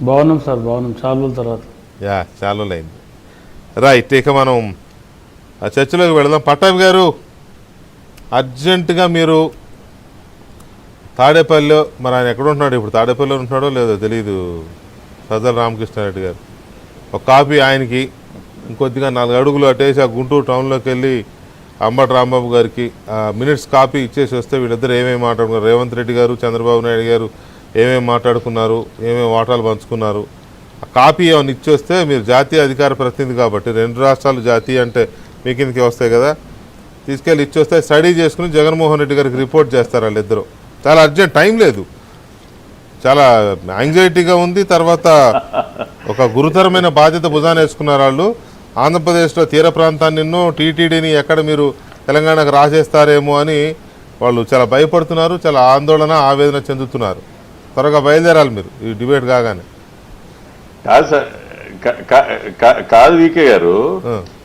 బాగున్నాం సార్, బాగున్నాం. చాలా రోజుల తర్వాత. యా, చాలా అయింది. రైట్, ఇక మనం ఆ చర్చలోకి వెళదాం. పట్టాభి గారు, అర్జెంటుగా మీరు తాడేపల్లిలో, మరి ఆయన ఎక్కడ ఉంటున్నాడు ఇప్పుడు? తాడేపల్లిలో ఉంటున్నాడో లేదో తెలియదు. సజ్జల రామకృష్ణారెడ్డి గారు ఒక కాపీ ఆయనకి, ఇంకొద్దిగా 4 అడుగులు అటేసి ఆ గుంటూరు టౌన్లోకి వెళ్ళి అంబటి రాంబాబు గారికి మినిట్స్ కాపీ ఇచ్చేసి వస్తే వీళ్ళిద్దరు ఏమేమి మాట్లాడుకున్నారు, రేవంత్ రెడ్డి గారు చంద్రబాబు నాయుడు గారు ఏమేమి మాట్లాడుకున్నారు, ఏమేమి వాటాలు పంచుకున్నారు, ఆ కాపీ ఏమైనా ఇచ్చొస్తే మీరు జాతీయ అధికార ప్రతినిధి కాబట్టి 2 రాష్ట్రాలు జాతీయ అంటే మీ కిందకి వస్తాయి కదా, తీసుకెళ్ళి ఇచ్చొస్తే స్టడీ చేసుకుని జగన్మోహన్ రెడ్డి గారికి రిపోర్ట్ చేస్తారు వాళ్ళిద్దరూ. చాలా అర్జెంట్, టైం లేదు, చాలా యాంగ్జైటీగా ఉంది. తర్వాత ఒక గురుతరమైన బాధ్యత భుజాన వేసుకున్నారు వాళ్ళు. ఆంధ్రప్రదేశ్లో తీర ప్రాంతాన్ని టీటీడీని ఎక్కడ మీరు తెలంగాణకు రాసేస్తారేమో అని వాళ్ళు చాలా భయపడుతున్నారు, చాలా ఆందోళన ఆవేదన చెందుతున్నారు. త్వరగా బయలుదేరాలి మీరు ఈ డిబేట్ కాగానే. కాదు సార్, కాదు వీకే గారు,